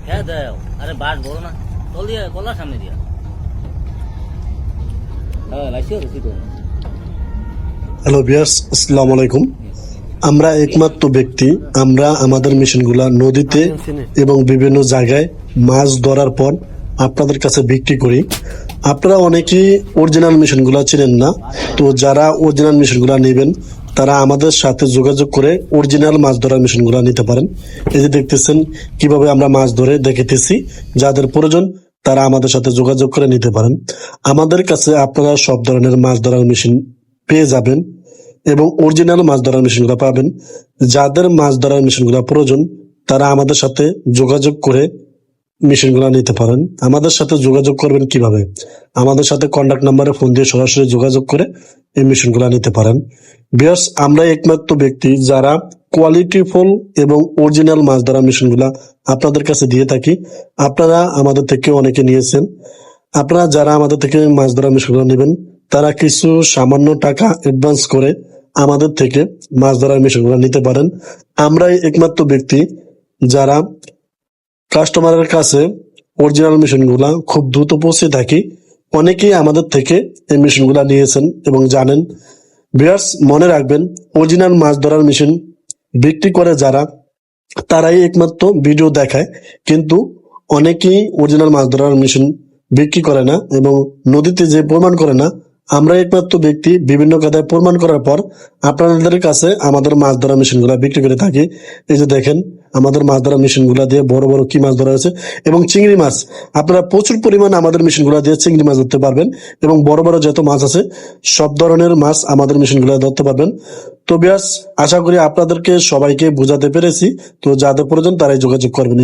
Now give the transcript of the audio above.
হ্যাঁ দেও, আরে বাস বড় না, চল দিয়ে কলার সামনে দিয়া। হ্যাঁ লাইসিও রসি তো। হ্যালো ভিউয়ার্স, আসসালামু আলাইকুম। আমরা একমাত্র ব্যক্তি, আমরা আমাদের মেশিনগুলা নদীতে এবং বিভিন্ন জায়গায় মাছ ধরার পর আপনাদের কাছে বিক্রি করি। আপনারা অনেকেই অরিজিনাল মেশিনগুলা চিনেন না, তো যারা অরিজিনাল মেশিনগুলা নেবেন তারা আমাদের সাথে যোগাযোগ করে অরিজিনাল মাছ ধরার মেশিনগুলা নিতে পারেন। এই যে দেখতেছেন কিভাবে আমরা মাছ ধরে দেখাইতেছি, যাদের প্রয়োজন তারা আমাদের সাথে যোগাযোগ করে নিতে পারেন। আমাদের কাছে আপনারা সব ধরনের মাছ ধরার মেশিন পেয়ে যাবেন এবং অরিজিনাল মাছ ধরার মেশিনগুলো পাবেন। যাদের মাছ ধরার মেশিনগুলো প্রয়োজন তারা আমাদের সাথে যোগাযোগ করে মেশিনগুলো নিতে পারেন। আমাদের সাথে যোগাযোগ করবেন কিভাবে? আমাদের সাথে কন্টাক্ট নাম্বারে ফোন দিয়ে সরাসরি যোগাযোগ করে এই মেশিনগুলো নিতে পারেন। ভিউয়ার্স, আমরা একমাত্র ব্যক্তি যারা কোয়ালিটিফুল এবং অরিজিনাল মাছ ধরার মেশিনগুলা আপনাদের কাছে দিয়ে থাকি। আপনারা আমাদের থেকে অনেকে নিয়েছেন। আপনারা যারা আমাদের থেকে মাছ ধরার মেশিনগুলো নেবেন তারা কিছু সামান্য টাকা অ্যাডভান্স করে আমাদের থেকে মাছ ধরার মেশিনগুলো নিতে পারেন। আমরাই একমাত্র ব্যক্তি যারা কাস্টমারের কাছে অরিজিনাল মেশিনগুলা খুব দ্রুত পৌঁছে থাকি। অনেকেই আমাদের থেকে এই মেশিনগুলা নিয়েছেন এবং জানেন। ভিউয়ার্স, মনে রাখবেন, অরিজিনাল মাছ ধরার মেশিন বিক্রি করে যারা, তারাই একমাত্র ভিডিও দেখায়, কিন্তু অনেকেই অরিজিনাল মাছ ধরার মেশিন বিক্রি করে না এবং নদীতে যে প্রমাণ করে না। আমরা একমাত্র ব্যক্তি বিভিন্ন কায়দায় প্রমাণ করার পর আপনাদের কাছে আমাদের মাছ ধরা মেশিনগুলো বিক্রি করে থাকি। এই যে দেখেন আমাদের মাছ ধরা মেশিনগুলো দিয়ে বড় বড় কি মাছ ধরা হয়েছে এবং চিংড়ি মাছ। আপনারা প্রচুর পরিমাণে আমাদের মেশিনগুলো দিয়ে চিংড়ি মাছ ধরতে পারবেন এবং বড় বড় যত মাছ আছে সব ধরনের মাছ আমাদের মেশিনগুলো ধরতে পারবেন। তো ভিউয়ার্স, আশা করি আপনাদেরকে সবাইকে বোঝাতে পেরেছি। তো যাদের প্রয়োজন তারাই যোগাযোগ করবেন।